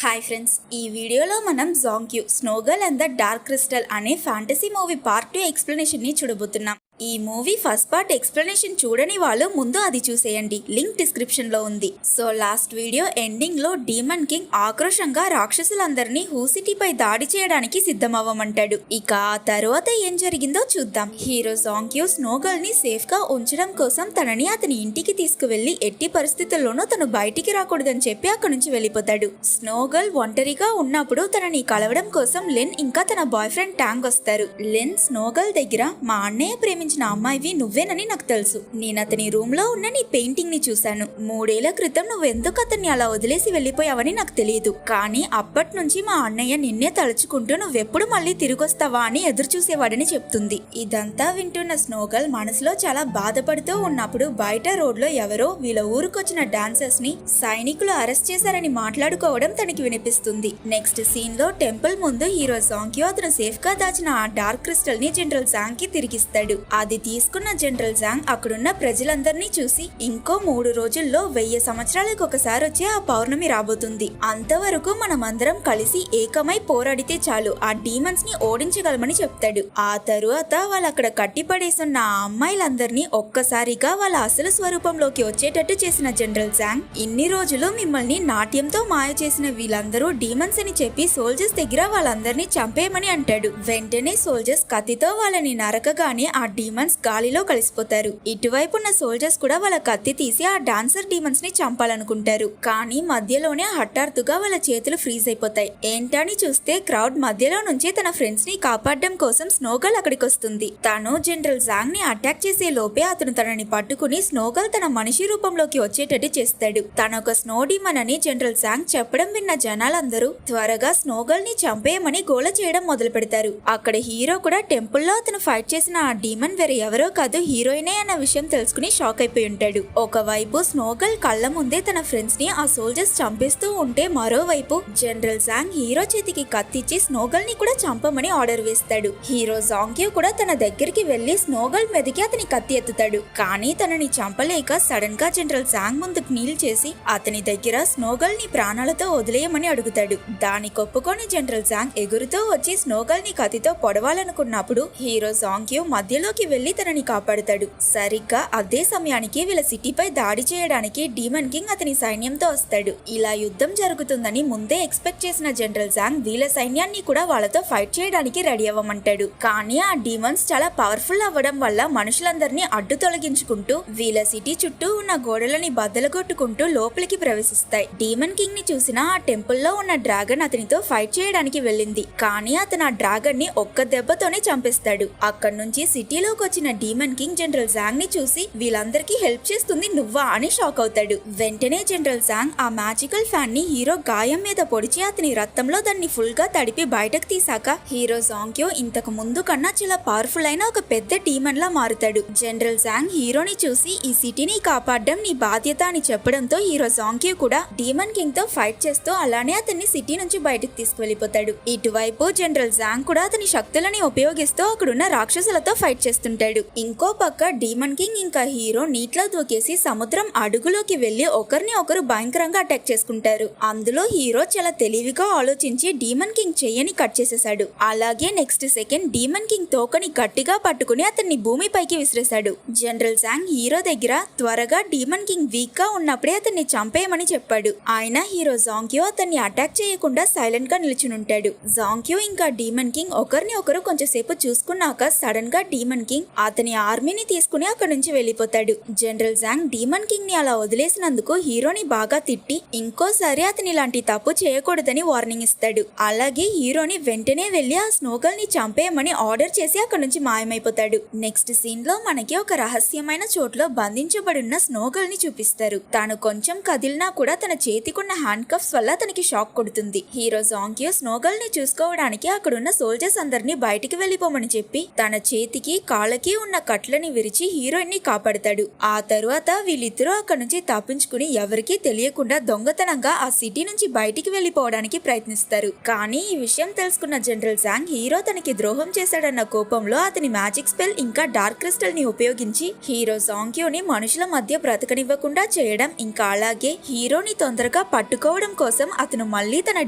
Hi friends, ఈ వీడియోలో మనం జాంగ్క్యూ స్నోగర్ల్ అండ్ ద డార్క్ క్రిస్టల్ అనే ఫ్యాంటసీ మూవీ పార్ట్ 2 ఎక్స్ప్లెనేషన్ ని చూడబోతున్నాం. ఈ మూవీ ఫస్ట్ పార్ట్ ఎక్స్ప్లెనేషన్ చూడని వాళ్ళు ముందు అది చూసేయండి, లింక్ డిస్క్రిప్షన్ లో ఉంది. సో లాస్ట్ వీడియో ఎండింగ్ లో డీమన్ కింగ్ ఆక్రోషంగా రాక్షసులందరినీ హూ సిటీపై దాడి చేయడానికి సిద్ధమవ్వమంటాడు. ఇక ఆ తర్వాత ఏం జరిగిందో చూద్దాం. హీరో జాంగ్క్యూ స్నోగర్ల్ ని సేఫ్ గా ఉంచడం కోసం తనని అతని ఇంటికి తీసుకువెళ్లి ఎట్టి పరిస్థితుల్లోనూ తను బయటికి రాకూడదని చెప్పి అక్కడి నుంచి వెళ్ళిపోతాడు. స్నోగర్ల్ ఒంటరిగా ఉన్నప్పుడు తనని కలవడం కోసం లెన్ ఇంకా తన బాయ్ ఫ్రెండ్ ట్యాంగ్ వస్తారు. లెన్ స్నోగర్ల్ దగ్గర మా అన్నయ్య ప్రేమించిన అమ్మాయివి నువ్వేనని నాకు తెలుసు. నేను అతని రూమ్ లో ఉన్న నీ పెయింటింగ్ ని చూశాను. 3 ఏళ్ల క్రితం నువ్వు ఎందుకు అతన్ని అలా వదిలేసి వెళ్ళిపోయావని నాకు తెలియదు. కానీ అప్పటి నుంచి మా అన్నయ్య నిన్నే తలుచుకుంటూ నువ్వెప్పుడు మళ్ళీ తిరిగొస్తావా అని ఎదురు చూసేవాడని చెప్తుంది. ఇదంతా వింటున్న స్నోగర్ల్ మనసులో చాలా బాధపడుతూ ఉన్నప్పుడు బయట రోడ్ లో ఎవరో వీళ్ళ ఊరుకొచ్చిన డాన్సర్స్ ని సైనికులు అరెస్ట్ చేశారని మాట్లాడుకోవడం తనకి వినిపిస్తుంది. నెక్స్ట్ సీన్ లో టెంపుల్ ముందు హీరో జాంగ్క్యూ అతను సేఫ్ గా దాచిన ఆ డార్క్ క్రిస్టల్ ని జనరల్ జాంగ్ కి తిరిగిస్తాడు. అది తీసుకున్న జనరల్ జాంగ్ అక్కడున్న ప్రజలందరినీ చూసి ఇంకో 3 రోజుల్లో 1000 సంవత్సరాలకు ఒకసారి వచ్చే ఆ పౌర్ణమి రాబోతుంది. అంతవరకు మనమందరం కలిసి ఏకమై పోరాడితే చాలు ఆ డీమన్స్ ని ఓడించగలమని చెప్తాడు. ఆ తరువాత వాళ్ళు అక్కడ కట్టిపడేసున్న ఆ అమ్మాయిలందరినీ ఒక్కసారిగా వాళ్ళ అసలు స్వరూపంలోకి వచ్చేటట్టు చేసిన జనరల్ జాంగ్, ఇన్ని రోజులు మిమ్మల్ని నాట్యంతో మాయ చేసిన వీళ్ళందరూ డీమన్స్ అని చెప్పి సోల్జర్స్ దగ్గర వాళ్ళందరినీ చంపేయమని అంటాడు. వెంటనే సోల్జర్స్ కత్తితో వాళ్ళని నరకగానే ఆ డీమన్స్ గాలిలో కలిసిపోతారు. ఇటువైపు ఉన్న సోల్జర్స్ కూడా వాళ్ళ కత్తి తీసి ఆ డాన్సర్ డీమన్స్ ని చంపాలనుకుంటారు. కానీ మధ్యలోనే హఠాత్తుగా వాళ్ళ చేతులు ఫ్రీజ్ అయిపోతాయి. ఏంటని చూస్తే క్రౌడ్ మధ్యలో నుంచి తన ఫ్రెండ్స్ ని కాపాడడం కోసం స్నోగర్ల్ అక్కడికి వస్తుంది. తను జనరల్ జాంగ్ ని అటాక్ చేసే లోపే అతను తనని పట్టుకుని స్నోగర్ల్ తన మనిషి రూపంలోకి వచ్చేటట్టు చేస్తాడు. తనొక స్నో డీమన్ అని జనరల్ జాంగ్ చెప్పడం విన్న జనాలందరూ త్వరగా స్నోగర్ల్ ని చంపేయమని గోల చేయడం మొదలు పెడతారు. అక్కడ హీరో కూడా టెంపుల్లో అతను ఫైట్ చేసిన ఆ డీమన్ వేరే ఎవరో కాదు హీరోయినే అన్న విషయం తెలుసుకుని షాక్ అయిపోయి ఉంటాడు. ఒకవైపు స్నోగర్ల్ కళ్ళ ముందే తన ఫ్రెండ్స్ ని ఆ సోల్జర్స్ చంపేస్తూ ఉంటే మరోవైపు జనరల్ జాంగ్ హీరో చేతికి కత్తిచ్చి స్నోగర్ల్ ని కూడా చంపమని ఆర్డర్ వేస్తాడు. హీరో జాంగ్క్యూ కూడా తన దగ్గరికి వెళ్లి స్నోగర్ల్ మీదకి అతని కత్తి ఎత్తుతాడు. కానీ తనని చంపలేక సడన్ గా జనరల్ జాంగ్ ముందుకు నీల్ చేసి అతని దగ్గర స్నోగర్ల్ ని ప్రాణాలతో వదిలేయమని అడుగుతాడు. దానికి ఒప్పుకొని జనరల్ జాంగ్ ఎగురుతూ వచ్చి స్నోగర్ల్ ని కత్తితో పొడవాలనుకున్నప్పుడు హీరో జాంగ్క్యూ మధ్యలోకి వెళ్లి తనని కాపాడుతాడు. సరిగ్గా అదే సమయానికి వీళ్ళ సిటీపై దాడి చేయడానికి డీమన్ కింగ్ అతని సైన్యంతో వస్తాడు. ఇలా యుద్ధం జరుగుతుందని ముందే ఎక్స్పెక్ట్ చేసిన జనరల్ జాంగ్ వీళ్ళ సైన్యాన్ని కూడా వాళ్ళతో ఫైట్ చేయడానికి రెడీ అవ్వమంటాడు. కానీ ఆ డీమన్స్ చాలా పవర్ఫుల్ అవ్వడం వల్ల మనుషులందరినీ అడ్డు తొలగించుకుంటూ వీళ్ళ సిటీ చుట్టూ ఉన్న గోడలని బద్దలుగొట్టుకుంటూ లోపలికి ప్రవేశిస్తాయి. డీమన్ కింగ్ ని చూసిన ఆ టెంపుల్ లో ఉన్న డ్రాగన్ అతనితో ఫైట్ చేయడానికి వెళ్ళింది. కానీ అతను ఆ డ్రాగన్ ని ఒక్క దెబ్బతోనే చంపేస్తాడు. అక్కడి నుంచి సిటీలోకి వచ్చిన డీమన్ కింగ్ జనరల్ జాంగ్ ని చూసి వీళ్ళందరికీ హెల్ప్ చేస్తుంది నువ్వా అని షాక్ అవుతాడు. వెంటనే జనరల్ జాంగ్ ఆ మ్యాజికల్ ఫ్యాన్ ని హీరో గాయం మీద పొడిచి అతని రక్తంలో దాన్ని ఫుల్ గా తడిపి బయటకు తీసాక హీరో జాంగ్క్యూ ఇంతకు ముందు కన్నా చాలా పవర్ఫుల్ అయిన ఒక పెద్ద డీమన్ లా మారుతాడు. జనరల్ జాంగ్ హీరోని చూసి ఈ సిటీని కాపాడడం నీ బాధ్యత అని చెప్పడంతో హీరో జాంగ్క్యూ కూడా డీమన్ కింగ్ తో ఫైట్ చేస్తూ అలానే అతన్ని సిటీ నుంచి బయటకు తీసుకువెళ్లిపోతాడు. ఇటువైపు జనరల్ జాంగ్ కూడా అతని శక్తులని ఉపయోగిస్తూ అక్కడున్న రాక్షసులతో ఫైట్ చేస్తుంటాడు. ఇంకో పక్క డీమన్ కింగ్ ఇంకా హీరో నీటిలో దూకేసి సముద్రం అడుగులోకి వెళ్లి ఒకరిని ఒకరు భయంకరంగా అటాక్ చేసుకుంటారు. అందులో హీరో చాలా తెలివిగా ఆలోచించి డీమన్ కింగ్ చెయ్యని కట్ చేసేశాడు. అలాగే నెక్స్ట్ సెకండ్ డీమన్ కింగ్ తోకని గట్టిగా పట్టుకుని అతన్ని భూమిపైకి విసిరేశాడు. జనరల్ జాంగ్ హీరో దగ్గర త్వరగా డీమన్ కింగ్ వీక్ గా ఉన్నప్పుడే అతన్ని చంపేయమని చెప్పాడు. ఆయన హీరో జాంగ్క్యూ అతన్ని అటాక్ చేయకుండా సైలెంట్ గా నిల్చునుంటాడు. జాంగ్క్యూ ఇంకా డీమన్ కింగ్ ఒకరిని ఒకరు కొంచెంసేపు చూసుకున్నాక సడన్ గా డీమన్ కింగ్ అతని ఆర్మీని తీసుకుని అక్కడి నుంచి వెళ్ళిపోతాడు. జనరల్ జాంగ్ డీమన్ కింగ్ ని అలా వదిలేసినందుకు హీరోని బాగా తిట్టి ఇంకోసారి అతని ఇలాంటి తప్పు చేయకూడదని వార్నింగ్ ఇస్తాడు. అలాగే హీరోని వెంటనే వెళ్లి ఆ స్నోగర్ల్ ని చంపేయమని ఆర్డర్ చేసి అక్కడి నుంచి మాయమైపోతాడు. నెక్స్ట్ సీన్ లో మనకి ఒక రహస్యమైన చోట్లో బంధించబడిన స్నోగర్ల్ ని చూపిస్తారు. తాను కొంచెం కదిలినా కూడా తన చేతికున్న హ్యాండ్ కఫ్స్ వల్ల తనకి షాక్ కొడుతుంది. హీరో జాంగ్క్యూ స్నోగర్ల్ ని చూసుకోవడానికి అక్కడున్న సోల్జర్స్ అందరినీ బయటికి వెళ్లిపోమని చెప్పి తన చేతికి కాళ్ళకి ఉన్న కట్లని విరిచి హీరోయిన్ ని కాపాడతాడు. ఆ తరువాత వీళ్ళిద్దరూ అక్కడి నుంచి తప్పించుకుని ఎవరికీ తెలియకుండా దొంగతనంగా ఆ సిటీ నుంచి బయటికి వెళ్లిపోవడానికి ప్రయత్నిస్తారు. కానీ ఈ విషయం తెలుసుకున్న జనరల్ జాంగ్ హీరో తనకి ద్రోహం చేశాడన్న కోపంలో అతని మ్యాజిక్ స్పెల్ ఇంకా డార్క్ క్రిస్టల్ ని ఉపయోగించి హీరో జాంగ్యూని మనుషుల మధ్య బ్రతకనివ్వకుండా చేయడం, ఇంకా అలాగే హీరోని తొందరగా పట్టుకోవడం కోసం అతను మళ్ళీ తన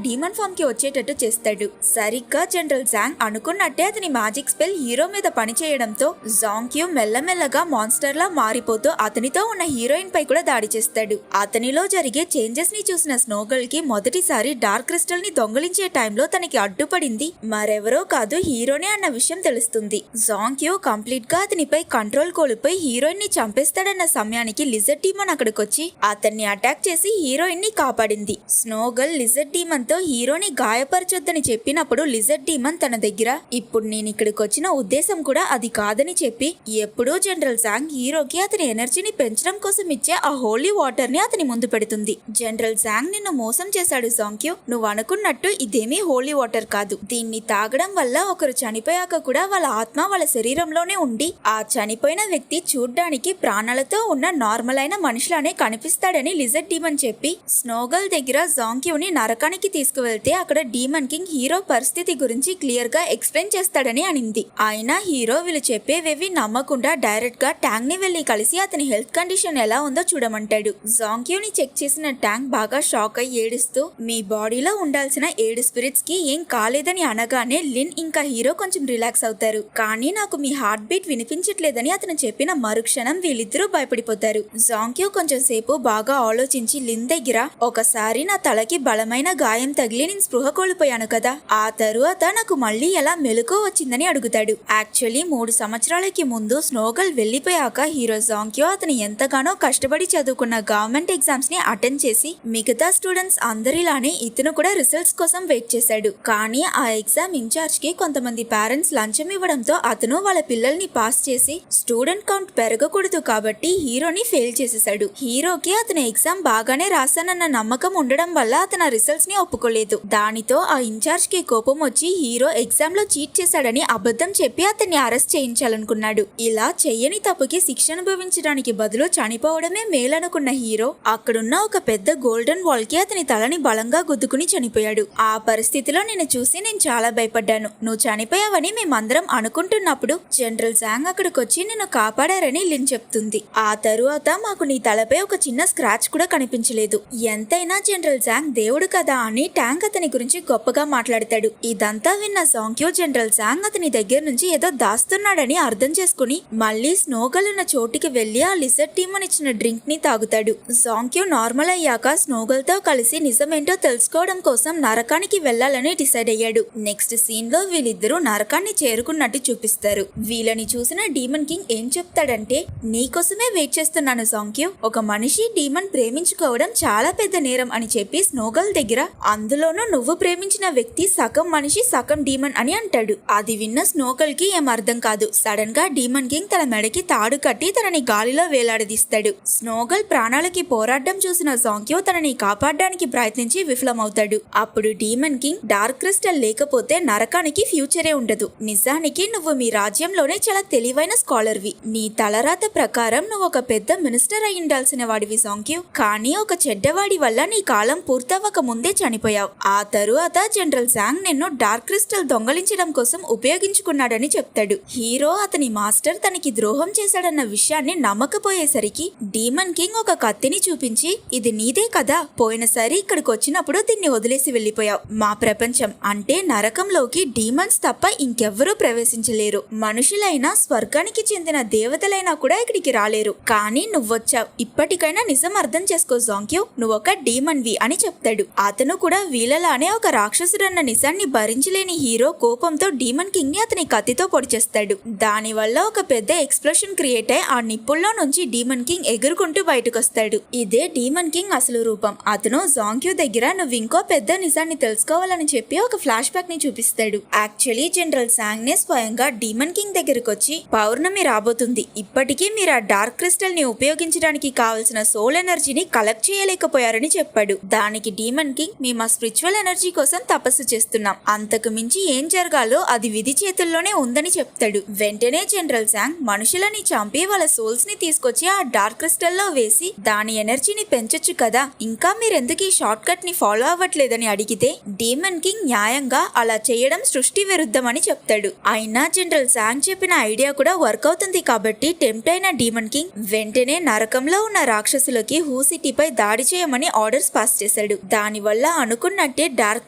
డీమన్ ఫామ్ కి వచ్చేటట్టు చేస్తాడు. సరిగ్గా జనరల్ జాంగ్ అనుకున్నట్టే అతని మ్యాజిక్ స్పెల్ హీరో మీద పనిచేయడంతో జాంగ్యూ మెల్లమెల్లగా మాన్స్టర్ లా మారిపోతూ అతనితో ఉన్న హీరోయిన్ పై కూడా దాడి చేస్తాడు. అతనిలో జరిగే చేంజెస్ ని చూసిన స్నోగర్ల్ కి మొదటిసారి డార్క్ క్రిస్టల్ ని దొంగలించే టైంలో తనకి అడ్డుపడింది మరెవరో కాదు హీరోనే అన్న విషయం తెలుస్తుంది. జాంగ్యూ కంప్లీట్ గా అతనిపై కంట్రోల్ కోల్పోయి హీరోయిన్ ని చంపేస్తాడన్న సమయానికి లిజర్డ్ డీమన్ అక్కడికొచ్చి అతన్ని అటాక్ చేసి హీరోయిన్ ని కాపాడింది. స్నోగర్ల్ లిజర్డ్ డీమన్ తో హీరోని గాయపరచొద్దని చెప్పినప్పుడు లిజర్డ్ డీమన్ తన దగ్గర ఇప్పుడు నేను ఇక్కడికి వచ్చిన ఉద్దేశం కూడా అది కాదని చెప్పి ఎప్పుడూ జనరల్ జాంగ్ హీరోకి అతని ఎనర్జీని పెంచడం కోసం ఇచ్చే ఆ హోలీ వాటర్ ని అతని ముందు పెడుతుంది. జనరల్ జాంగ్ నిన్ను మోసం చేశాడు జాంగ్యూ, నువ్వు అనుకున్నట్టు ఇదేమీ హోలీ వాటర్ కాదు. దీన్ని తాగడం వల్ల ఒకరు చనిపోయాక కూడా వాళ్ళ ఆత్మ వాళ్ళ శరీరంలోనే ఉండి ఆ చనిపోయిన వ్యక్తి చూడ్డానికి ప్రాణాలతో ఉన్న నార్మల్ అయిన మనిషిలానే కనిపిస్తాడని లిజర్డ్ డీమన్ చెప్పి స్నోగర్ల్ దగ్గర జాంగ్యూని నరకానికి తీసుకువెళ్తే అక్కడ డీమన్ కింగ్ హీరో పరిస్థితి గురించి క్లియర్ గా ఎక్స్ప్లెయిన్ చేస్తాడని అనింది. అయినా హీరో వీళ్ళు చెప్పేవేవి నమ్మకుండా డైరెక్ట్ గా ట్యాంక్ ని వెళ్లి కలిసి అతని హెల్త్ కండిషన్ ఎలా ఉందో చూడమంటాడు. జాంగ్యూని చెక్ చేసిన ట్యాంక్ బాగా షాక్ అయి ఏడుస్తూ మీ బాడీలో ఉండాల్సిన 7 స్పిరిట్స్ కి ఏం కాలేదని అనగానే లిన్ ఇంకా హీరో కొంచెం రిలాక్స్ అవుతారు. కానీ నాకు మీ హార్ట్ బీట్ వినిపించట్లేదని అతను చెప్పిన మరుక్షణం వీళ్ళిద్దరూ భయపడిపోతారు. జాంగ్యూ కొంచెం సేపు బాగా ఆలోచించి లిన్ దగ్గర ఒకసారి నా తలకి బలమైన గాయం తగిలి నేను స్పృహ కోల్పోయాను కదా, ఆ తరువాత నాకు మళ్ళీ ఎలా మెలకువ వచ్చిందని అడుగుతాడు. యాక్చువల్లీ 3 సంవత్సరాలకి ముందు స్నోగర్ల్ వెళ్లిపోయాక హీరో జాంగ్యూ అతను ఎంతగానో కష్టపడి చదువుకున్న గవర్నమెంట్ ఎగ్జామ్స్ ని అటెండ్ చేసి మిగతా స్టూడెంట్స్ అందరిలానే ఇతను కూడా రిజల్ట్స్ కోసం వెయిట్ చేశాడు. కానీ ఆ ఎగ్జామ్ ఇన్ఛార్జ్ కి కొంతమంది పేరెంట్స్ లంచం ఇవ్వడంతో అతను వాళ్ళ పిల్లల్ని పాస్ చేసి స్టూడెంట్ కౌంట్ పెరగకూడదు కాబట్టి హీరోని ఫెయిల్ చేసేశాడు. హీరోకి అతను ఎగ్జామ్ బాగానే రాశానన్న నమ్మకం ఉండడం వల్ల అతను రిజల్ట్స్ ని ఒప్పుకోలేదు. దానితో ఆ ఇన్ఛార్జ్ కి కోపం వచ్చి హీరో ఎగ్జామ్ లో చీట్ చేశాడని అబద్ధం చెప్పి అతన్ని అరెస్ట్ చేయించాలనుకున్నాడు. ఇలా చెయ్యని తప్పుకి శిక్ష అనుభవించడానికి బదులు చనిపోవడమే మేలనుకున్న హీరో అక్కడున్న ఒక పెద్ద గోల్డెన్ వాల్ కి అతని తలని బలంగా గుద్దుకుని చనిపోయాడు. ఆ పరిస్థితిలో నేను చూసి నేను చాలా భయపడ్డాను. నువ్వు చనిపోయావని మేమందరం అనుకుంటున్నప్పుడు జనరల్ జాంగ్ అక్కడికొచ్చి నిన్ను కాపాడారని లిన్ చెప్తుంది. ఆ తరువాత మాకు నీ తలపై ఒక చిన్న స్క్రాచ్ కూడా కనిపించలేదు. ఎంతైనా జనరల్ జాంగ్ దేవుడు కదా అని ట్యాంక్ అతని గురించి గొప్పగా మాట్లాడతాడు. ఇదంతా విన్న జాంగ్యూ జనరల్ జాంగ్ అతని దగ్గర నుంచి ఏదో దాస్తున్నాడని అర్థం చేసుకుని మళ్ళీ స్నోగర్ల్ ఉన్న చోటికి వెళ్లి ఆ లిజర్డ్ డీమన్ ఇచ్చిన డ్రింక్ ని తాగుతాడు. జాంగ్యూ నార్మల్ అయ్యాక స్నోగర్ల్ తో కలిసి నిజమేంటో తెలుసుకోవడం కోసం నరకానికి వెళ్లాలని డిసైడ్ అయ్యాడు. నెక్స్ట్ సీన్ లో వీళ్ళిద్దరూ నరకాన్ని చేరుకున్నట్టు చూపిస్తారు. వీళ్ళని చూసిన డీమన్ కింగ్ ఏం చెప్తాడంటే నీకోసమే వెయిట్ చేస్తున్నాను జాంగ్యూ, ఒక మనిషి డీమన్ ప్రేమించుకోవడం చాలా పెద్ద నేరం అని చెప్పి స్నోగర్ల్ దగ్గర అందులోనూ నువ్వు ప్రేమించిన వ్యక్తి సగం మనిషి సగం డీమన్ అని అంటాడు. అది విన్న స్నోగర్ల్ కి ఏం అర్థం కాదు. సడన్ గా డీమన్ కింగ్ తన మెడకి తాడు కట్టి తనని గాలిలో వేలాడదీస్తాడు. స్నోగర్ల్ ప్రాణాలకి పోరాటం చూసిన జాంగ్యూ తనని కాపాడడానికి ప్రయత్నించి విఫలమవుతాడు. అప్పుడు డీమన్ కింగ్ డార్క్ క్రిస్టల్ లేకపోతే నరకానికి ఫ్యూచరే ఉండదు. నిజానికి నువ్వు మీ రాజ్యంలోనే చాలా తెలివైన స్కాలర్వి. నీ తలరాత ప్రకారం నువ్వు ఒక పెద్ద మినిస్టర్ అయి ఉండాల్సిన వాడివి జాంగ్యూ, కానీ ఒక చెడ్డవాడి వల్ల నీ కాలం పూర్తవ్వక ముందే చనిపోయావు. ఆ తరువాత జనరల్ జాంగ్ నిన్ను డార్క్ క్రిస్టల్ దొంగలించడం కోసం ఉపయోగించుకున్నాడని చెప్తాడు. హీరో అతని మాస్టర్ తనకి ద్రోహం చేశాడన్న విషయాన్ని నమ్మకపోయేసరికి డీమన్ కింగ్ ఒక కత్తిని చూపించి ఇది నీదే కదా, పోయినసారి ఇక్కడికి వచ్చినప్పుడు దీన్ని వదిలేసి వెళ్లిపోయావు. మా ప్రపంచం అంటే నరకంలోకి డీమన్స్ తప్ప ఇంకెవ్వరూ ప్రవేశించలేరు. మనుషులైనా స్వర్గానికి చెందిన దేవతలైనా కూడా ఇక్కడికి రాలేరు. కానీ నువ్వొచ్చావు. ఇప్పటికైనా నిజం అర్థం చేసుకో జాంగ్యూ, నువ్వొక డీమన్వి అని చెప్తాడు. అతను కూడా వీళ్ళలానే ఒక రాక్షసుడన్న నిజాన్ని భరించలేని హీరో కోపంతో డీమన్ కింగ్ ని అతని కత్తితో పొడిచేస్తాడు. దానివల్ల ఒక పెద్ద ఎక్స్ప్లోషన్ క్రియేట్ అయి ఆ నిప్పుల్లో నుంచి డీమన్ కింగ్ ఎగురుకుంటూ బయటకొస్తాడు. ఇదే డీమన్ కింగ్ అసలు రూపం. అతను జాంగ్యూ దగ్గర నువ్వు ఇంకో పెద్ద నిజాన్ని తెలుసుకోవాలని చెప్పి ఒక ఫ్లాష్ బ్యాక్ ని చూపిస్తాడు. యాక్చువల్లీ జనరల్ జాంగ్ నే స్వయంగా డీమన్ కింగ్ దగ్గరకు వచ్చి పౌర్ణమి రాబోతుంది, ఇప్పటికీ మీరు ఆ డార్క్ క్రిస్టల్ ని ఉపయోగించడానికి కావలసిన సోల్ ఎనర్జీని కలెక్ట్ చేయలేకపోయారని చెప్పాడు. దానికి డీమన్ కింగ్ మేము ఆ స్పిరిచువల్ ఎనర్జీ కోసం తపస్సు చేస్తున్నాం, అంతకు మించి ఏం జరగాలో అది విధి చేతుల్లోనే ఉందని చెప్తాడు. వెంటనే జనరల్ జాంగ్ మనుషులని చంపి వాళ్ళ సోల్స్ ని తీసుకొచ్చి ఆ డార్క్ క్రిస్టల్ లో వేసి దాని ఎనర్జీని పెంచొచ్చు కదా, ఇంకా మీరెందుకు ఈ షార్ట్ కట్ ని ఫాలో అవ్వట్లేదని అడిగితే డీమన్ కింగ్ న్యాయంగా అలా చేయడం సృష్టి విరుద్ధమని చెప్తాడు. అయినా జనరల్ జాంగ్ చెప్పిన ఐడియా కూడా వర్క్ అవుతుంది కాబట్టి టెంప్ట్ అయిన డీమన్ కింగ్ వెంటనే నరకంలో ఉన్న రాక్షసులకి హూ సిటీపై దాడి చేయమని ఆర్డర్స్ పాస్ చేశాడు. దానివల్ల అనుకున్నట్టే డార్క్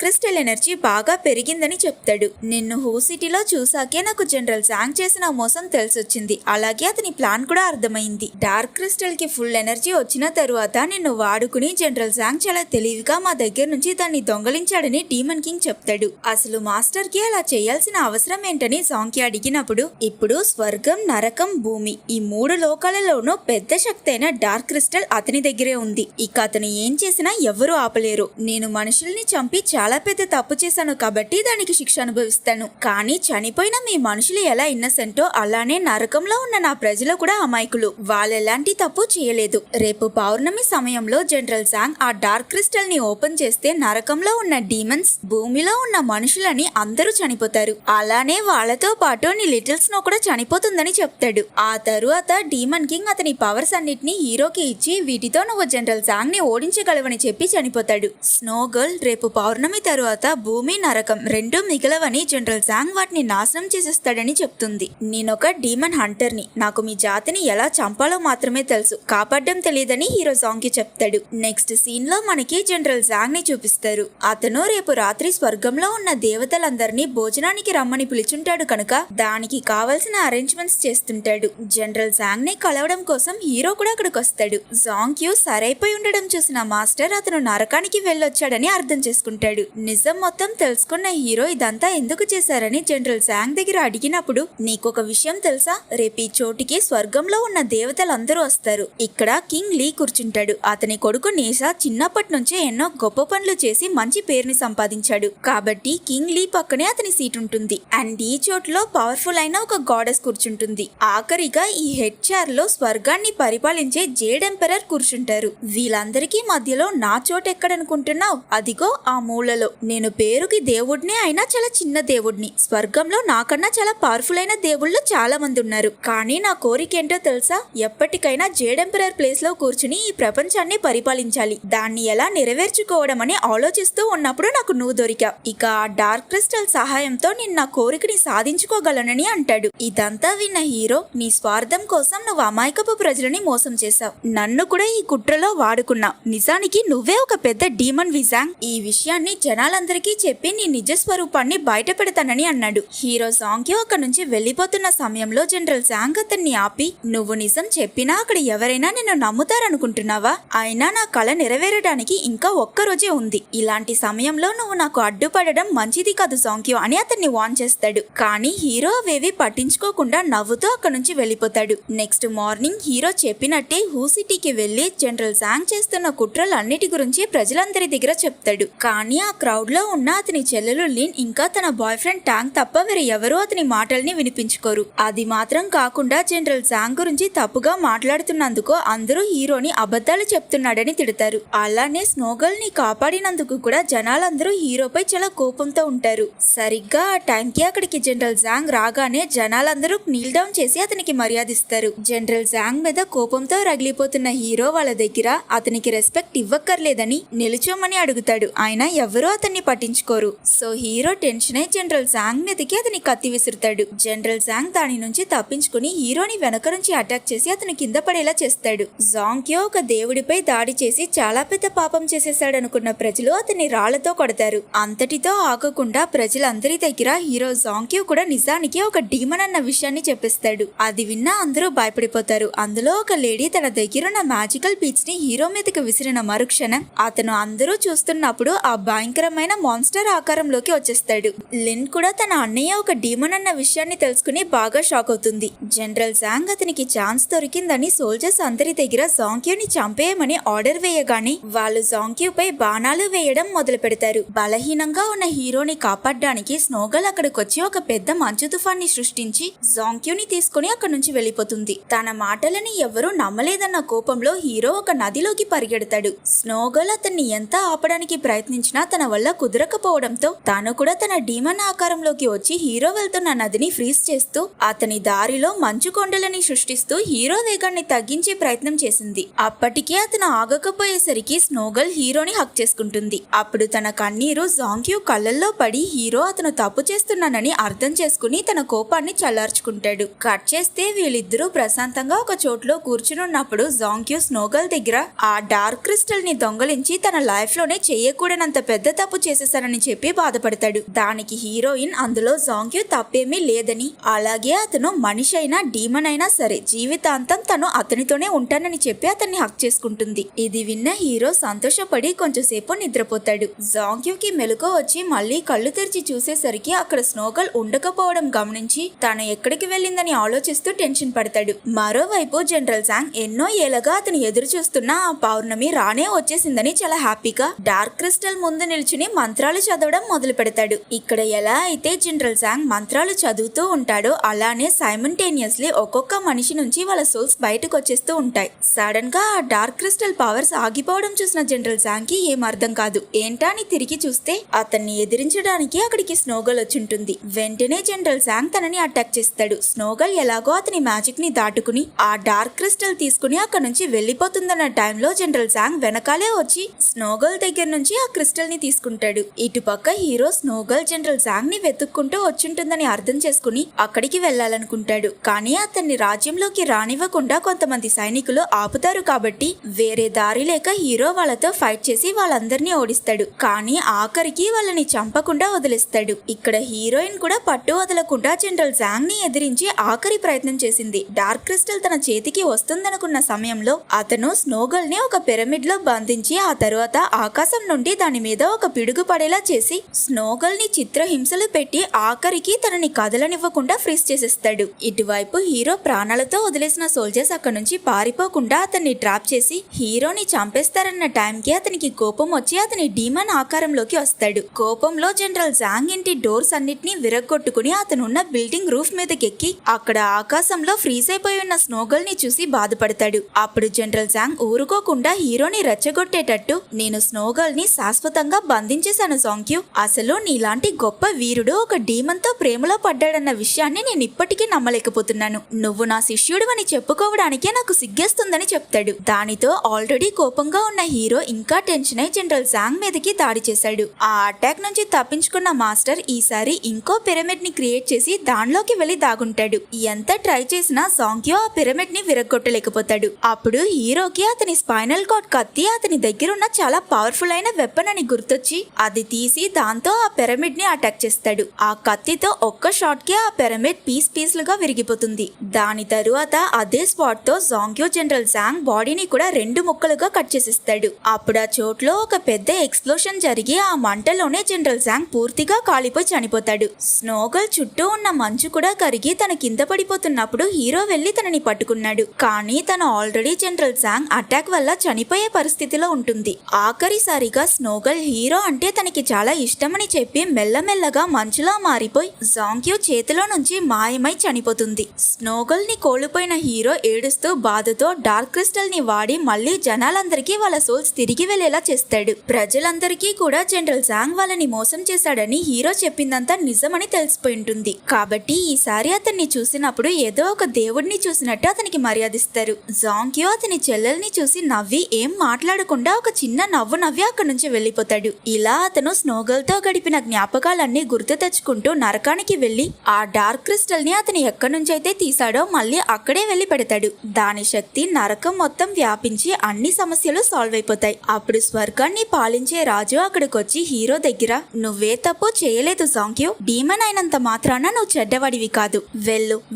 క్రిస్టల్ ఎనర్జీ బాగా పెరిగిందని చెప్తాడు. నిన్ను హూ సిటీలో చూసాకే నాకు జనరల్ జాంగ్ చేసిన మోసం తెలిసొచ్చింది, అలాగే అతని ప్లాన్ కూడా అర్థమైంది. డార్క్ క్రిస్టల్ కి ఫుల్ ఎనర్జీ వచ్చిన తరువాత నిన్ను వాడుకుని జనరల్ జాంగ్ చాలా తెలివిగా మా దగ్గర నుంచి దాన్ని దొంగలించాడని డీమన్ కింగ్ చెప్తాడు. అసలు మాస్టర్ కి అలా చేయాల్సిన అవసరం ఏంటని జాంగ్ కి అడిగినప్పుడు ఇప్పుడు స్వర్గం, నరకం, భూమి ఈ 3 లోకాలలోనూ పెద్ద శక్తి అయిన డార్క్ క్రిస్టల్ అతని దగ్గరే ఉంది. ఇక అతను ఏం చేసినా ఎవరూ ఆపలేరు. నేను మనుషుల్ని చంపి చాలా పెద్ద తప్పు చేశాను కాబట్టి దానికి శిక్ష అనుభవిస్తాను. కానీ చనిపోయిన మీ మనుషులు ఎలా ఇన్నసెంటో అలానే నరకంలో ఉన్న నా ప్రజలు కూడా అమాయకులు. వాళ్ళెలాంటి తప్పు చేయలేదు. రేపు పౌర్ణమి సమయంలో జనరల్ జాంగ్ ఆ డార్క్ క్రిస్టల్ ని ఓపెన్ చేస్తే నరకంలో ఉన్న డీమన్స్, భూమిలో ఉన్న మనుషులని అందరూ చనిపోతారు. అలానే వాళ్ళతో పాటు నీ లిటిల్ స్నో కూడా చనిపోతుందని చెప్తాడు. ఆ తరువాత డీమన్ కింగ్ అతని పవర్స్ అన్నిటిని హీరోకి ఇచ్చి వీటితో నువ్వు జనరల్ జాంగ్ ని ఓడించగలవని చెప్పి చనిపోతాడు. స్నో గర్ల్ రేపు పౌర్ణమి తరువాత భూమి, నరకం రెండూ మిగలవని జనరల్ జాంగ్ వాటిని నాశనం చేసేస్తాడని చెప్తుంది. నేనొక డీమన్ హంటర్ ని, నాకు మీ జాతిని ఎలా చంపాలో మాత్రమే తెలుసు, కాపాడడం తెలియదని హీరో జాంగ్ కి చెప్తాడు. నెక్స్ట్ సీన్ లో మనకి జనరల్ జాంగ్ ని చూపిస్తారు. అతను రేపు రాత్రి స్వర్గంలో ఉన్న దేవతలందరినీ భోజనానికి రమ్మని పిలుచుంటాడు కనుక దానికి కావాల్సిన అరేంజ్మెంట్స్ చేస్తుంటాడు. జనరల్ జాంగ్ ని కలవడం కోసం హీరో కూడా అక్కడికి వస్తాడు. జాంగ్ క్యూ సరైపోయి ఉండడం చూసిన మాస్టర్ అతను నరకానికి వెళ్ళొచ్చాడని అర్థం చేసుకుంటాడు. నిజం మొత్తం తెలుసుకున్న హీరో ఇదంతా ఎందుకు చేశారని జనరల్ జాంగ్ దగ్గర అడిగినప్పుడు నీకొక విషయం తెలుసా, రేపు ఈ చోటికి స్వర్గంలో ఉన్న దేవతలందరూ వస్తారు. ఇక్కడ కింగ్ లీ కూర్చుంటాడు. అతని కొడుకు నేసా చిన్నప్పటి నుంచే ఎన్నో గొప్ప పనులు చేసి మంచి పేరుని సంపాదించాడు కాబట్టి కింగ్ లీ పక్కనే అతని సీట్ ఉంటుంది. అండ్ ఈ చోటులో పవర్ఫుల్ అయిన ఒక గాడెస్ కూర్చుంటుంది. ఆఖరిగా ఈ హెడ్ చైర్ లో స్వర్గాన్ని పరిపాలించే జేడ్ ఎంపరర్ కూర్చుంటారు. వీళ్ళందరికీ మధ్యలో నా చోటు ఎక్కడనుకుంటున్నావు, అదిగో ఆ మూలలో. నేను పేరుకి దేవుడినే అయినా చాలా చిన్న దేవుడిని. స్వర్గంలో నాకన్నా చాలా పవర్ఫుల్ అయిన దేవుళ్ళు చాలా మంది ఉన్నారు. కానీ నా కోరికేంటో తెలుసా, ఎప్పటికైనా జేడ్ ఎంపరర్ ప్లేస్ లో కూర్చుని ఈ ప్రపంచాన్ని పరిపాలించాలి. దాన్ని ఎలా నెరవేర్చుకోవడం అని ఆలోచిస్తూ ఉన్నప్పుడు నాకు నువ్వు దొరికావు. ఇక ఆ డార్క్ క్రిస్టల్ సహాయంతో నేను నా కోరికని సాధించుకోగలనని అంటాడు. ఇదంతా విన్న హీరో నీ స్వార్థం కోసం నువ్వు అమాయకపు ప్రజలని మోసం చేశావు, నన్ను కూడా ఈ కుట్రలో వాడుకున్నావు. నిజానికి నువ్వే ఒక పెద్ద డీమన్ విజాంగ్. ఈ విషయాన్ని జనాలందరికీ చెప్పి నీ నిజ స్వరూపాన్ని బయట పెడతానని అన్నాడు. హీరో జాంగ్ కి అక్కడి నుంచి వెళ్లిపోతున్న సమయంలో జనరల్ జాంగ్ అతన్ని ఆపి నువ్వు నిజం చెప్పినా అక్కడ ఎవరైనా నిన్ను నమ్ముతారనుకుంటున్నావా? అయినా నా కళ నెరవేరడానికి ఇంకా ఒక్కరోజే ఉంది. ఇలాంటి సమయంలో నువ్వు నాకు అడ్డుపడడం మంచిది కాదు జాంగ్క్యూ అని అతన్ని వార్న్ చేస్తాడు. కానీ హీరో అవేవి పట్టించుకోకుండా నవ్వుతూ అక్కడి నుంచి వెళ్లిపోతాడు. నెక్స్ట్ మార్నింగ్ హీరో చెప్పినట్టే హూ సిటీకి వెళ్లి జనరల్ జాంగ్ చేస్తున్న కుట్రలన్నిటి గురించి ప్రజలందరి దగ్గర చెప్తాడు. కానీ ఆ క్రౌడ్ లో ఉన్న అతని చెల్లెలు లిన్ ఇంకా తన బాయ్ ఫ్రెండ్ టాంగ్ తప్ప వేరే ఎవరూ అతని మాటల్ని వినిపించుకోరు. అది మాత్రం కాకుండా జనరల్ జాంగ్ గురించి తప్పుగా మాట్లాడుతున్నందుకు అందరూ హీరోని అబద్ధాలు చెప్తున్నాడని తిడతారు. అలానే స్నోగర్ల్ ని కాపాడినందుకు కూడా జనాలందరూ హీరోపై చాలా కోపంతో ఉంటారు. సరిగ్గా ఆ టైంకి అక్కడికి జనరల్ జాంగ్ రాగానే జనాలందరూ నీల్ డౌన్ చేసి అతనికి మర్యాదిస్తారు. జనరల్ జాంగ్ మీద కోపంతో రగిలిపోతున్న హీరో వాళ్ళ దగ్గర అతనికి రెస్పెక్ట్ ఇవ్వక్కర్లేదని నిలుచోమని అడుగుతాడు. అయినా ఎవరూ అతన్ని పట్టించుకోరు. సో హీరో టెన్షన్ అయి జనరల్ జాంగ్ మీదకి అతని కత్తి విసురుతాడు. జనరల్ జాంగ్ దాని నుంచి తప్పించుకుని హీరోని వెనక నుంచి అటాక్ చేసి అతను కింద పడేలా చేస్తాడు. జాంగ్క్యో ఒక దేవుడిపై దాడి చేసి చాలా పెద్ద పాపం చేసేసాడనుకున్న ప్రజలు అతన్ని రాళ్లతో కొడతారు. అంతటితో ఆగకుండా ప్రజలందరి దగ్గర హీరో జాంగ్క్యో కూడా నిజానికి ఒక డీమన్ అన్న విషయాన్ని చెప్పిస్తాడు. అది విన్నా అందరూ భయపడిపోతారు. అందులో ఒక లేడీ తన దగ్గరున్న మ్యాజికల్ బీట్స్ ని హీరో మీదకి విసిరిన మరుక్షణం అతను అందరూ చూస్తున్నప్పుడు ఆ భయంకరమైన మాన్స్టర్ ఆకారంలోకి వచ్చేస్తాడు. లిన్ కూడా తన అన్నయ్య ఒక డీమన్ అన్న విషయాన్ని తెలుసుకుని బాగా షాక్ అవుతుంది. జనరల్ జాంగ్ అతనికి ఛాన్స్ దొరికిందని సోల్జర్స్ అందరి దగ్గర జాంగ్క్యూని చంపేయమని ఆర్డర్ వేయగానే వాళ్ళు జాంగ్క్యూ పై బాణాలు వేయడం మొదలు పెడతారు. బలహీనంగా ఉన్న హీరోని కాపాడడానికి స్నోగర్ల్ అక్కడికి వచ్చి ఒక పెద్ద మంచు తుఫాన్ని సృష్టించి జాంగ్క్యూని తీసుకుని అక్కడి నుంచి వెళ్లిపోతుంది. తన మాటలని ఎవరూ నమ్మలేదన్న కోపంలో హీరో ఒక నదిలోకి పరిగెడతాడు. స్నోగర్ల్ అతన్ని ఎంత ఆపడానికి ప్రయత్నించినా తన వల్ల కుదరకపోవడంతో తాను కూడా తన డీమన్ ఆకారంలోకి వచ్చి హీరో వెళ్తున్న నదిని ఫ్రీజ్ ఫ్రీజ్ చేస్తూ అతని దారిలో మంచు కొండలని సృష్టిస్తూ హీరో వేగాన్ని తగ్గించే ప్రయత్నం చేసింది. అప్పటికే అతను ఆగకపోయేసరికి స్నోగర్ల్ హీరోని హక్ చేసుకుంటుంది. అప్పుడు తన కన్నీరు జాంగ్క్యూ కళ్ళల్లో పడి హీరో అతను తప్పు చేస్తున్నానని అర్థం చేసుకుని తన కోపాన్ని చల్లార్చుకుంటాడు. కట్ చేస్తే వీళ్ళిద్దరూ ప్రశాంతంగా ఒక చోట్లో కూర్చునున్నప్పుడు జాంగ్క్యూ స్నోగర్ల్ దగ్గర ఆ డార్క్ క్రిస్టల్ ని దొంగలించి తన లైఫ్ లోనే చేయకూడనంత పెద్ద తప్పు చేసేసానని చెప్పి బాధపడతాడు. దానికి హీరోయిన్ అందులో జాంగ్క్యూ తప్పేమీ లేదని, అలాగే అతను మనిషి అయినా డీమన్ అయినా సరే జీవితాంతం తను అతనితోనే ఉంటానని చెప్పి అతన్ని హక్ చేసుకుంటుంది. ఇది విన్న హీరో సంతోషపడి కొంచెంసేపు నిద్రపోతాడు. జాంగ్క్యూకి మెలకువ వచ్చి మళ్ళీ కళ్ళు తెరిచి చూసేసరికి అక్కడ స్నోగర్ల్ ఉండకపోవడం గమనించి తను ఎక్కడికి వెళ్ళిందని ఆలోచిస్తూ టెన్షన్ పడతాడు. మరోవైపు జనరల్ జాంగ్ ఎన్నో ఏళ్ళగా అతను ఎదురు చూస్తున్న ఆ పౌర్ణమి రానే వచ్చేసిందని చాలా హ్యాపీగా డార్క్ క్రిస్టల్ ముందు నిల్చుని మంత్రాలు చదవడం మొదలు పెడతాడు. ఇక్కడ ఎలా అయితే జనరల్ జాంగ్ మంత్రాలు చదువుతూ ఉంటాడో అలానే సైమల్టేనియస్లీ ఒక్కొక్క మనిషి నుంచి వాళ్ళ సోల్స్ బయటకు వచ్చేస్తూ ఉంటాయి. సడన్ గా ఆ డార్క్ క్రిస్టల్ పవర్స్ ఆగిపోవడం చూసిన జనరల్ జాంగ్ కి ఏం అర్థం కాదు. ఏంటా అని తిరిగి చూస్తే అతన్ని ఎదిరించడానికి అక్కడికి స్నోగర్ల్ వచ్చుంటుంది. వెంటనే జనరల్ జాంగ్ తనని అటాక్ చేస్తాడు. స్నోగర్ల్ ఎలాగో అతని మ్యాజిక్ ని దాటుకుని ఆ డార్క్ క్రిస్టల్ తీసుకుని అక్కడ నుంచి వెళ్లిపోతుందన్న టైంలో జనరల్ జాంగ్ వెనకాలే వచ్చి స్నోగర్ల్ దగ్గర నుంచి ఆ క్రిస్టల్ ని తీసుకుంటాడు. ఇటుపక్క హీరో స్నోగర్ల్ జనరల్ జాంగ్ ని వెతుక్కుంటూ వచ్చుంటుందని అర్థం చేసుకుని అక్కడికి వెళ్లాలనుకుంటాడు. కానీ అతన్ని రాజ్యంలోకి రానివ్వకుండా కొంతమంది సైనికులు ఆపుతారు కాబట్టి వేరే దారి లేక హీరో వాళ్ళతో ఫైట్ చేసి వాళ్ళందరినీ ఓడిస్తాడు. కానీ ఆఖరికి వాళ్ళని చంపకుండా వదిలేస్తాడు. ఇక్కడ హీరోయిన్ కూడా పట్టు వదలకుండా జనరల్ జాంగ్ ని ఎదిరించి ఆఖరి ప్రయత్నం చేసింది. డార్క్ క్రిస్టల్ తన చేతికి వస్తుందనుకున్న సమయంలో అతను స్నోగర్ల్ ని ఒక పిరమిడ్ లో బంధించి ఆ తరువాత ఆకాశం నుండి దాని మీద ఒక పిడుగు పడేలా చేసి స్నోగర్ల్ ని చిత్రహింసలు పెట్టి ఆఖరికి తనని కదలనివ్వకుండా ఫ్రీజ్ చేసేస్తాడు. ఇటువైపు హీరో ప్రాణాలతో వదిలేసిన సోల్జర్స్ అక్కడ నుంచి పారిపోకుండా అతన్ని ట్రాప్ చేసి హీరోని చంపేస్తారన్న టైంకి అతనికి కోపం వచ్చి అతని డీమన్ ఆకారంలోకి వస్తాడు. కోపంలో జనరల్ జాంగ్ ఇంటి డోర్స్ అన్నిటినీ విరగొట్టుకుని అతనున్న బిల్డింగ్ రూఫ్ మీదకెక్కి అక్కడ ఆకాశంలో ఫ్రీజ్ అయిపోయి ఉన్న స్నోగర్ల్ ని చూసి బాధపడతాడు. అప్పుడు జనరల్ జాంగ్ ఊరుకోకుండా హీరోని రెచ్చగొట్టేటట్టు, నేను స్నోగర్ల్ ని శాశ్వతంగా బంధించేశాను జాంగ్క్యూ. అసలు నీలాంటి గొప్ప వీరుడు ఒక డీమన్ తో ప్రేమలో పడ్డాడన్న విషయాన్ని నేను ఇప్పటికీ నమ్మలేకపోతున్నాను. నువ్వు నా శిష్యుడు అని చెప్పుకోవడానికే నాకు సిగ్గేస్తుందని చెప్తాడు. దానితో ఆల్రెడీ కోపంగా ఉన్న హీరో ఇంకా టెన్షన్ అయి జనరల్ జాంగ్ మీదకి దాడి చేశాడు. ఆ అటాక్ నుంచి తప్పించుకున్న మాస్టర్ ఈసారి ఇంకో పిరమిడ్ ని క్రియేట్ చేసి దానిలోకి వెళ్లి దాగుంటాడు. ఎంత ట్రై చేసినా జాంగ్క్యూ ఆ పిరమిడ్ ని విరగొట్టలేకపోతాడు. అప్పుడు హీరోకి అతని స్పైనల్ కార్డ్ కత్తి అతని దగ్గర ఉన్న చాలా పవర్ఫుల్ అయిన వెపన్ అని గుర్తొచ్చి అది తీసి దాంతో ఆ పిరమిడ్ ని అటాక్ చేస్తాడు. ఆ కత్తితో ఒక్క షాట్ కి ఆ పిరమిడ్ పీస్లుగా విరిగిపోతుంది. దాని తరువాత అదే స్పాట్ తో జాంగ్క్యూ జనరల్ జాంగ్ బాడీని కూడా 2 ముక్కలుగా కట్ చేసేస్తాడు. అప్పుడు ఆ చోట్లో ఒక పెద్ద ఎక్స్ప్లోషన్ జరిగి ఆ మంటలోనే జనరల్ జాంగ్ పూర్తిగా కాలిపోయి చనిపోతాడు. స్నోగర్ల్ చుట్టూ ఉన్న మంచు కూడా కరిగి తన కింద పడిపోతున్నప్పుడు హీరో వెళ్లి తనని పట్టుకున్నాడు. కానీ తను ఆల్రెడీ జనరల్ జాంగ్ అటాక్ వల్ల చనిపోయే పరిస్థితిలో ఉంటుంది. ఆఖరిసారిగా స్నోగర్ల్ హీరో అంటే తనకి చాలా ఇష్టమని చెప్పి మెల్లమెల్లగా మంచులా మారిపోయి జాంగ్క్యూ చేతిలో నుంచి మాయమై చనిపోతుంది. స్నోగర్ల్ ని కోల్పోయిన హీరో ఏడుస్తూ బాధతో డార్క్ క్రిస్టల్ ని వాడి మళ్ళీ జనాలందరికీ వాళ్ళ సోల్స్ తిరిగి వెళ్లేలా చేస్తాడు. ప్రజలందరికీ కూడా జనరల్ జాంగ్ వాళ్ళని మోసం చేశాడని హీరో చెప్పిందంతా నిజమని తెలిసిపోయి ఉంటుంది. కాబట్టి ఈసారి అతన్ని చూసినప్పుడు ఏదో ఒక దేవుడిని చూసినట్టు అతనికి మర్యాదిస్తారు. జాంగ్క్యూ అతని చెల్లెల్ని చూసి నవ్వి ఏం మాట్లాడకుండా ఒక చిన్న నవ్వు నవ్వి అక్కడి నుంచి వెళ్లిపోతాడు. ఇలా అతను స్నోగర్ల్ తో గడిపిన జ్ఞాపకాలన్నీ గుర్తు తెచ్చుకుంటూ నరకానికి వెళ్లి ఆ డార్క్ క్రిస్టల్ ని అతను ఎక్కడి నుంచి అయితే తీసాడో మళ్ళీ అక్కడే వెళ్లి పెడతాడు. దాని శక్తి నరకం మొత్తం వ్యాపించి అన్ని సమస్యలు సాల్వ్ అయిపోతాయి. అప్పుడు స్వర్గాన్ని పాలించే రాజు అక్కడికొచ్చి హీరో దగ్గర, నువ్వే తప్పు చేయలేదు జాంగ్క్యూ, డీమన్ అయినంత మాత్రాన నువ్వు చెడ్డవాడివి కాదు,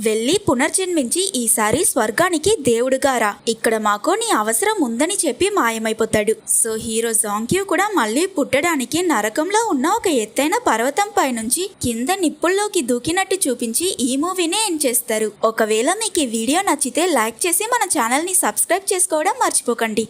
వెళ్ళి పునర్జన్మించి ఈసారి స్వర్గానికి దేవుడుగా రా, ఇక్కడ మాకు నీ అవసరం ఉందని చెప్పి మాయమైపోతాడు. సో హీరో జాంగ్క్యూ కూడా మళ్ళీ పుట్టడానికి నరకంలో ఉన్న ఒక ఎత్తైన పర్వతం పై నుంచి కింద నిప్పుల్లోకి దూకినట్టు చూపించి ఈ మూవీని ఎండ్ చేస్తారు. ఒకవేళ మీకు ఈ వీడియో నచ్చితే లైక్ చేసి మన ఛానల్ ని సబ్స్క్రైబ్ చేసుకోవడం మర్చిపోకండి.